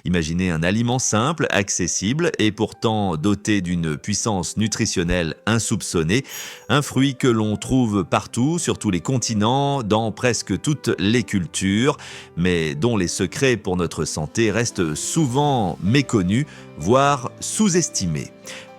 Imaginez un aliment simple, accessible et pourtant doté d'une puissance nutritionnelle insoupçonnée, un fruit que l'on trouve partout, sur tous les continents, dans presque toutes les cultures, mais dont les secrets pour notre santé restent souvent méconnus, voire sous-estimés.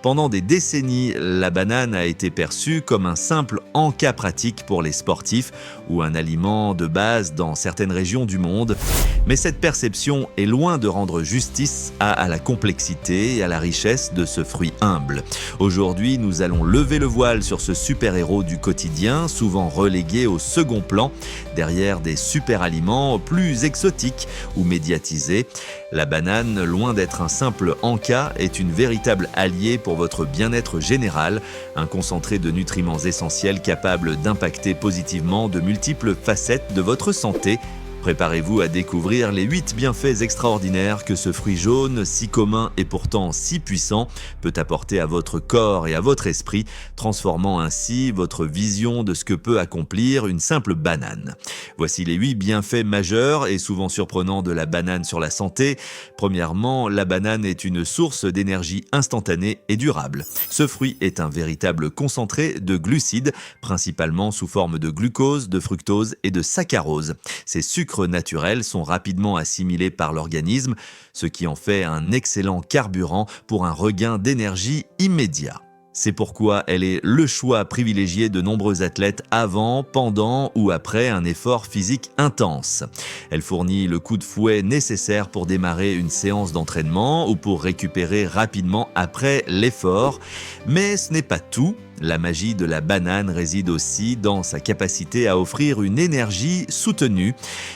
Pendant des décennies, la banane a été perçue comme un simple encas pratique pour les sportifs ou un aliment de base dans certaines régions du monde. Mais cette perception est loin de rendre justice à la complexité et à la richesse de ce fruit humble. Aujourd'hui, nous allons lever le voile sur ce super-héros du quotidien, souvent relégué au second plan, derrière des super-aliments plus exotiques ou médiatisés. La banane, loin d'être un simple encas, est une véritable alliée pour votre bien-être général, un concentré de nutriments essentiels capable d'impacter positivement de multiples facettes de votre santé. Préparez-vous à découvrir les 8 bienfaits extraordinaires que ce fruit jaune, si commun et pourtant si puissant, peut apporter à votre corps et à votre esprit, transformant ainsi votre vision de ce que peut accomplir une simple banane. Voici les 8 bienfaits majeurs et souvent surprenants de la banane sur la santé. Premièrement, la banane est une source d'énergie instantanée et durable. Ce fruit est un véritable concentré de glucides, principalement sous forme de glucose, de fructose et de saccharose. Ces sucres naturels sont rapidement assimilés par l'organisme, ce qui en fait un excellent carburant pour un regain d'énergie immédiat. C'est pourquoi elle est le choix privilégié de nombreux athlètes avant, pendant ou après un effort physique intense. Elle fournit le coup de fouet nécessaire pour démarrer une séance d'entraînement ou pour récupérer rapidement après l'effort. Mais ce n'est pas tout. La magie de la banane réside aussi dans sa capacité à offrir une énergie soutenue.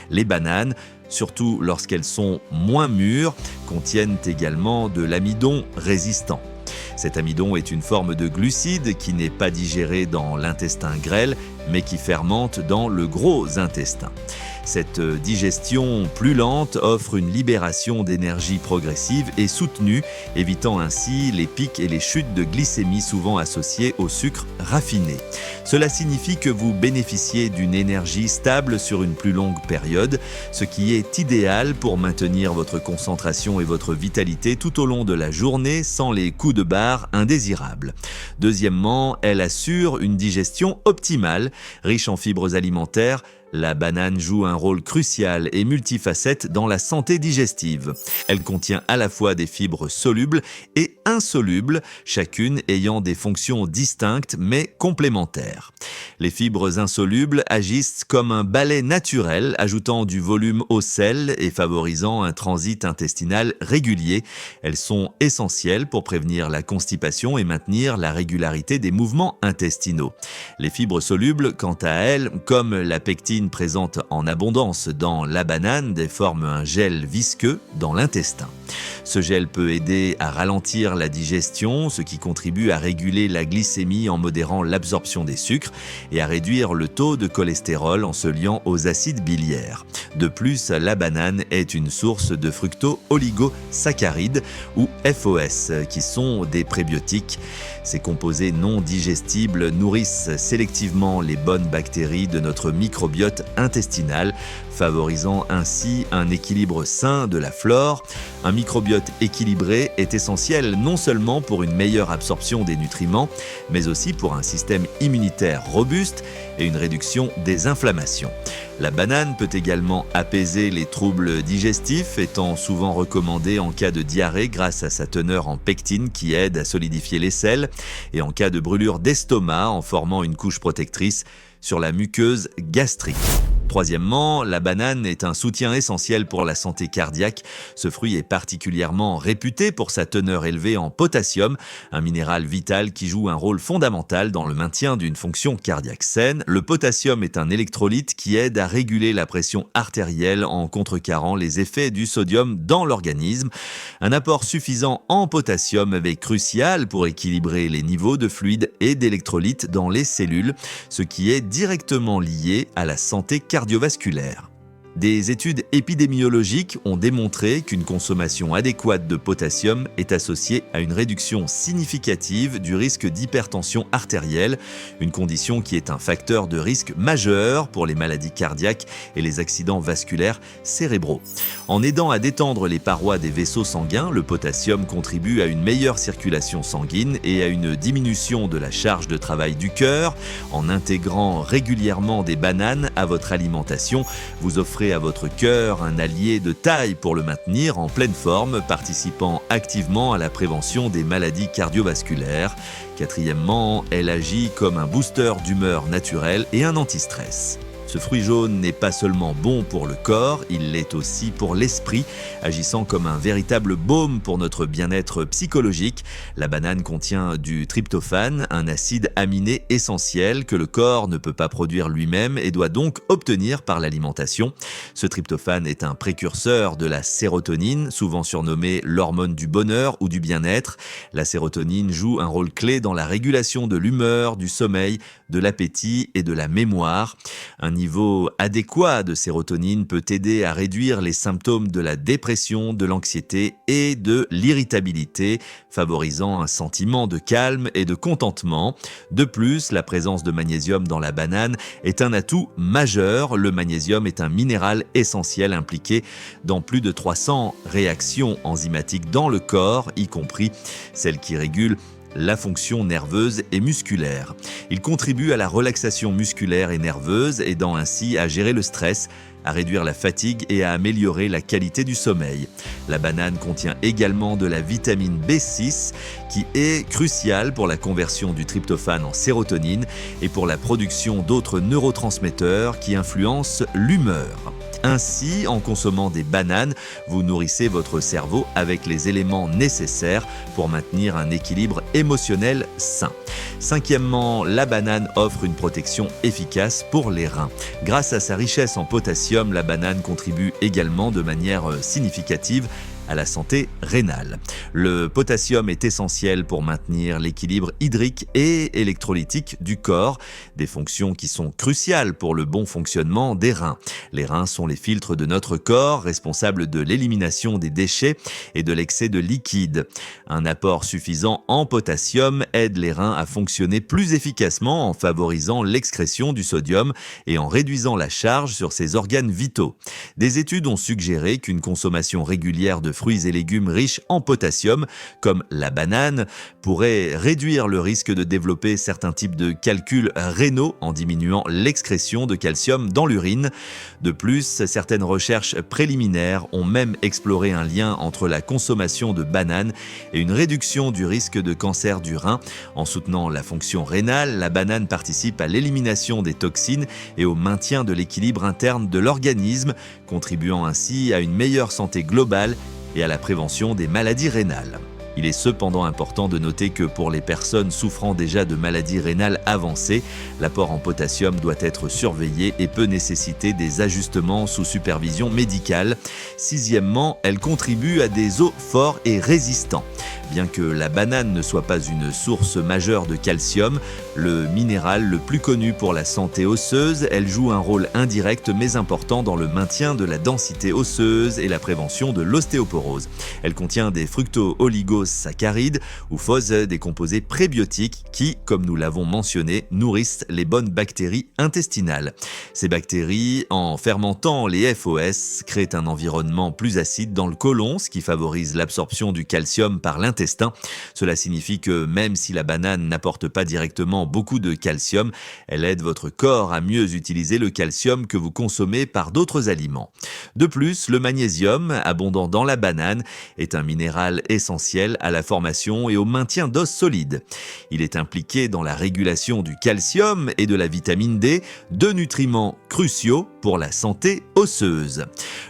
Les bananes, surtout lorsqu'elles sont moins mûres, contiennent également de l'amidon résistant. Cet amidon est une forme de glucide qui n'est pas digéré dans l'intestin grêle, mais qui fermente dans le gros intestin. Cette digestion plus lente offre une libération d'énergie progressive et soutenue, évitant ainsi les pics et les chutes de glycémie souvent associées au sucre raffiné. Cela signifie que vous bénéficiez d'une énergie stable sur une plus longue période, ce qui est idéal pour maintenir votre concentration et votre vitalité tout au long de la journée sans les coups de barre indésirables. Deuxièmement, elle assure une digestion optimale, riche en fibres alimentaires. La banane joue un rôle crucial et multifacette dans la santé digestive. Elle contient à la fois des fibres solubles et insolubles, chacune ayant des fonctions distinctes mais complémentaires. Les fibres insolubles agissent comme un balai naturel, ajoutant du volume au sel et favorisant un transit intestinal régulier. Elles sont essentielles pour prévenir la constipation et maintenir la régularité des mouvements intestinaux. Les fibres solubles, quant à elles, comme la pectine présente en abondance dans la banane, forment un gel visqueux dans l'intestin. Ce gel peut aider à ralentir la digestion, ce qui contribue à réguler la glycémie en modérant l'absorption des sucres et à réduire le taux de cholestérol en se liant aux acides biliaires. De plus, la banane est une source de fructo-oligosaccharides ou FOS, qui sont des prébiotiques. Ces composés non digestibles nourrissent sélectivement les bonnes bactéries de notre microbiote intestinal, favorisant ainsi un équilibre sain de la flore. Un microbiote équilibré est essentiel non seulement pour une meilleure absorption des nutriments, mais aussi pour un système immunitaire robuste et une réduction des inflammations. La banane peut également apaiser les troubles digestifs, étant souvent recommandée en cas de diarrhée grâce à sa teneur en pectine qui aide à solidifier les selles, et en cas de brûlure d'estomac en formant une couche protectrice sur la muqueuse gastrique. Troisièmement, la banane est un soutien essentiel pour la santé cardiaque. Ce fruit est particulièrement réputé pour sa teneur élevée en potassium, un minéral vital qui joue un rôle fondamental dans le maintien d'une fonction cardiaque saine. Le potassium est un électrolyte qui aide à réguler la pression artérielle en contrecarrant les effets du sodium dans l'organisme. Un apport suffisant en potassium est crucial pour équilibrer les niveaux de fluides et d'électrolytes dans les cellules, ce qui est directement lié à la santé cardiovasculaire. Des études épidémiologiques ont démontré qu'une consommation adéquate de potassium est associée à une réduction significative du risque d'hypertension artérielle, une condition qui est un facteur de risque majeur pour les maladies cardiaques et les accidents vasculaires cérébraux. En aidant à détendre les parois des vaisseaux sanguins, le potassium contribue à une meilleure circulation sanguine et à une diminution de la charge de travail du cœur. En intégrant régulièrement des bananes à votre alimentation, vous offrez à votre cœur un allié de taille pour le maintenir en pleine forme, participant activement à la prévention des maladies cardiovasculaires. Quatrièmement, elle agit comme un booster d'humeur naturel et un anti-stress. Ce fruit jaune n'est pas seulement bon pour le corps, il l'est aussi pour l'esprit, agissant comme un véritable baume pour notre bien-être psychologique. La banane contient du tryptophane, un acide aminé essentiel que le corps ne peut pas produire lui-même et doit donc obtenir par l'alimentation. Ce tryptophane est un précurseur de la sérotonine, souvent surnommée l'hormone du bonheur ou du bien-être. La sérotonine joue un rôle clé dans la régulation de l'humeur, du sommeil, de l'appétit et de la mémoire. Un niveau adéquat de sérotonine peut aider à réduire les symptômes de la dépression, de l'anxiété et de l'irritabilité, favorisant un sentiment de calme et de contentement. De plus, la présence de magnésium dans la banane est un atout majeur. Le magnésium est un minéral essentiel impliqué dans plus de 300 réactions enzymatiques dans le corps, y compris celles qui régulent la fonction nerveuse et musculaire. Il contribue à la relaxation musculaire et nerveuse, aidant ainsi à gérer le stress, à réduire la fatigue et à améliorer la qualité du sommeil. La banane contient également de la vitamine B6 qui est cruciale pour la conversion du tryptophane en sérotonine et pour la production d'autres neurotransmetteurs qui influencent l'humeur. Ainsi, en consommant des bananes, vous nourrissez votre cerveau avec les éléments nécessaires pour maintenir un équilibre émotionnel sain. Cinquièmement, la banane offre une protection efficace pour les reins. Grâce à sa richesse en potassium, la banane contribue également de manière significative à la santé rénale. Le potassium est essentiel pour maintenir l'équilibre hydrique et électrolytique du corps, des fonctions qui sont cruciales pour le bon fonctionnement des reins. Les reins sont les filtres de notre corps, responsables de l'élimination des déchets et de l'excès de liquide. Un apport suffisant en potassium aide les reins à fonctionner plus efficacement en favorisant l'excrétion du sodium et en réduisant la charge sur ces organes vitaux. Des études ont suggéré qu'une consommation régulière de fruits et légumes riches en potassium, comme la banane, pourrait réduire le risque de développer certains types de calculs rénaux en diminuant l'excrétion de calcium dans l'urine. De plus, certaines recherches préliminaires ont même exploré un lien entre la consommation de bananes et une réduction du risque de cancer du rein. En soutenant la fonction rénale, la banane participe à l'élimination des toxines et au maintien de l'équilibre interne de l'organisme, contribuant ainsi à une meilleure santé globale et à la prévention des maladies rénales. Il est cependant important de noter que pour les personnes souffrant déjà de maladies rénales avancées, l'apport en potassium doit être surveillé et peut nécessiter des ajustements sous supervision médicale. Sixièmement, elle contribue à des os forts et résistants. Bien que la banane ne soit pas une source majeure de calcium, le minéral le plus connu pour la santé osseuse, elle joue un rôle indirect mais important dans le maintien de la densité osseuse et la prévention de l'ostéoporose. Elle contient des fructo-oligosaccharides ou FOS, des composés prébiotiques qui, comme nous l'avons mentionné, nourrissent les bonnes bactéries intestinales. Ces bactéries, en fermentant les FOS, créent un environnement plus acide dans le côlon, ce qui favorise l'absorption du calcium par l'intestin. Cela signifie que même si la banane n'apporte pas directement beaucoup de calcium, elle aide votre corps à mieux utiliser le calcium que vous consommez par d'autres aliments. De plus, le magnésium, abondant dans la banane, est un minéral essentiel à la formation et au maintien d'os solides. Il est impliqué dans la régulation du calcium et de la vitamine D, deux nutriments cruciaux pour la santé osseuse.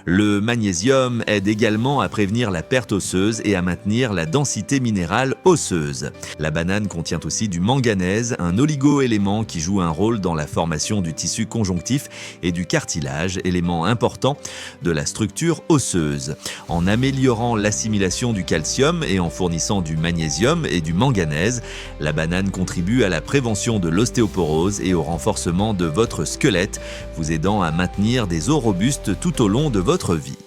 Le magnésium aide également à prévenir la perte osseuse et à maintenir la densité densité minérale osseuse. La banane contient aussi du manganèse, un oligo-élément qui joue un rôle dans la formation du tissu conjonctif et du cartilage, élément important de la structure osseuse. En améliorant l'assimilation du calcium et en fournissant du magnésium et du manganèse, la banane contribue à la prévention de l'ostéoporose et au renforcement de votre squelette, vous aidant à maintenir des os robustes tout au long de votre vie.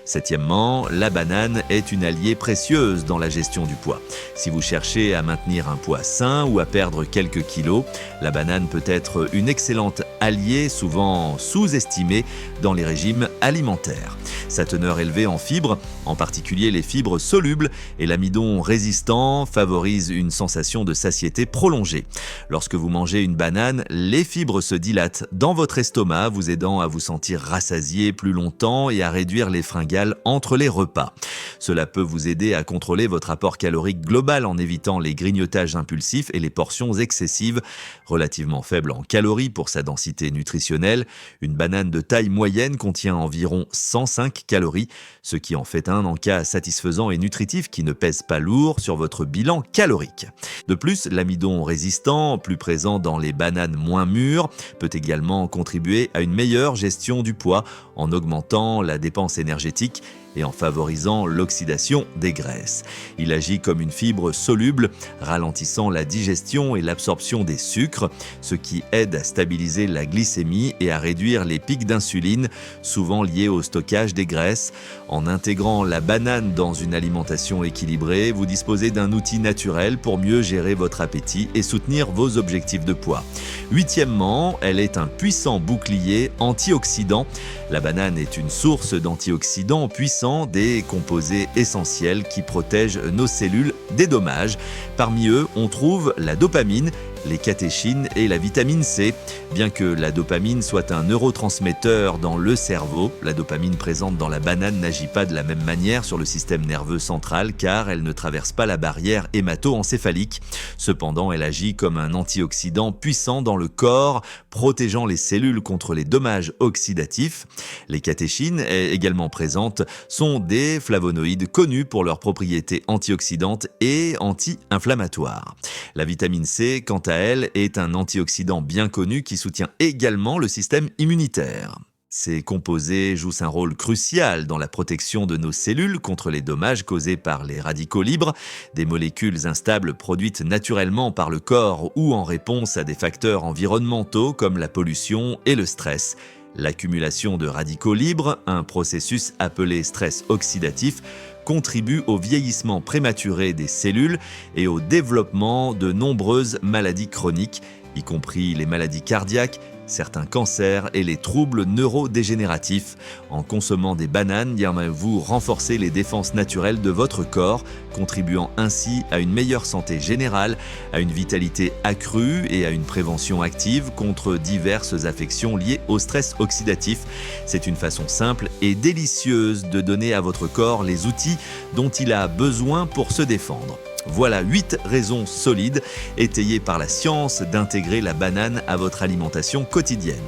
Septièmement, la banane est une alliée précieuse dans la gestion du poids. Si vous cherchez à maintenir un poids sain ou à perdre quelques kilos, la banane peut être une excellente alliée, souvent sous-estimée dans les régimes alimentaires. Sa teneur élevée en fibres, en particulier les fibres solubles et l'amidon résistant, favorise une sensation de satiété prolongée. Lorsque vous mangez une banane, les fibres se dilatent dans votre estomac, vous aidant à vous sentir rassasié plus longtemps et à réduire les fringales entre les repas. Cela peut vous aider à contrôler votre apport calorique global en évitant les grignotages impulsifs et les portions excessives. Relativement faible en calories pour sa densité nutritionnelle, une banane de taille moyenne contient environ 105 calories, ce qui en fait un encas satisfaisant et nutritif qui ne pèse pas lourd sur votre bilan calorique. De plus, l'amidon résistant, plus présent dans les bananes moins mûres, peut également contribuer à une meilleure gestion du poids en augmentant la dépense énergétique et en favorisant l'oxydation des graisses. Il agit comme une fibre soluble, ralentissant la digestion et l'absorption des sucres, ce qui aide à stabiliser la glycémie et à réduire les pics d'insuline, souvent liés au stockage des graisses. En intégrant la banane dans une alimentation équilibrée, vous disposez d'un outil naturel pour mieux gérer votre appétit et soutenir vos objectifs de poids. Huitièmement, elle est un puissant bouclier antioxydant. La banane est une source d'antioxydants puissants, des composés essentiels qui protègent nos cellules des dommages. Parmi eux, on trouve la dopamine, les catéchines et la vitamine C. Bien que la dopamine soit un neurotransmetteur dans le cerveau, la dopamine présente dans la banane n'agit pas de la même manière sur le système nerveux central car elle ne traverse pas la barrière hémato-encéphalique. Cependant, elle agit comme un antioxydant puissant dans le corps, protégeant les cellules contre les dommages oxydatifs. Les catéchines, également présentes, sont des flavonoïdes connus pour leurs propriétés antioxydantes et anti-inflammatoires. La vitamine C, quant à elle, est un antioxydant bien connu qui soutient également le système immunitaire. Ces composés jouent un rôle crucial dans la protection de nos cellules contre les dommages causés par les radicaux libres, des molécules instables produites naturellement par le corps ou en réponse à des facteurs environnementaux comme la pollution et le stress. L'accumulation de radicaux libres, un processus appelé stress oxydatif, contribue au vieillissement prématuré des cellules et au développement de nombreuses maladies chroniques, y compris les maladies cardiaques, certains cancers et les troubles neurodégénératifs. En consommant des bananes, vous renforcez les défenses naturelles de votre corps, contribuant ainsi à une meilleure santé générale, à une vitalité accrue et à une prévention active contre diverses affections liées au stress oxydatif. C'est une façon simple et délicieuse de donner à votre corps les outils dont il a besoin pour se défendre. Voilà 8 raisons solides, étayées par la science, d'intégrer la banane à votre alimentation quotidienne.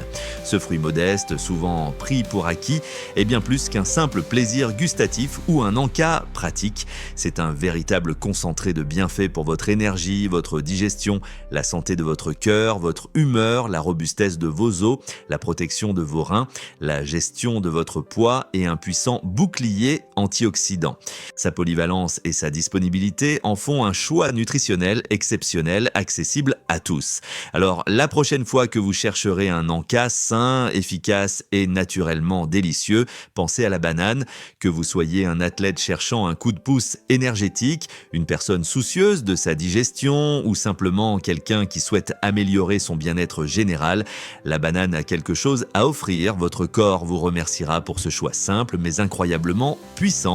Ce fruit modeste, souvent pris pour acquis, est bien plus qu'un simple plaisir gustatif ou un encas pratique. C'est un véritable concentré de bienfaits pour votre énergie, votre digestion, la santé de votre cœur, votre humeur, la robustesse de vos os, la protection de vos reins, la gestion de votre poids et un puissant bouclier antioxydant. Sa polyvalence et sa disponibilité en font un choix nutritionnel exceptionnel, accessible à tous. Alors, la prochaine fois que vous chercherez un encas sain, efficace et naturellement délicieux, pensez à la banane. Que vous soyez un athlète cherchant un coup de pouce énergétique, une personne soucieuse de sa digestion ou simplement quelqu'un qui souhaite améliorer son bien-être général, la banane a quelque chose à offrir. Votre corps vous remerciera pour ce choix simple mais incroyablement puissant.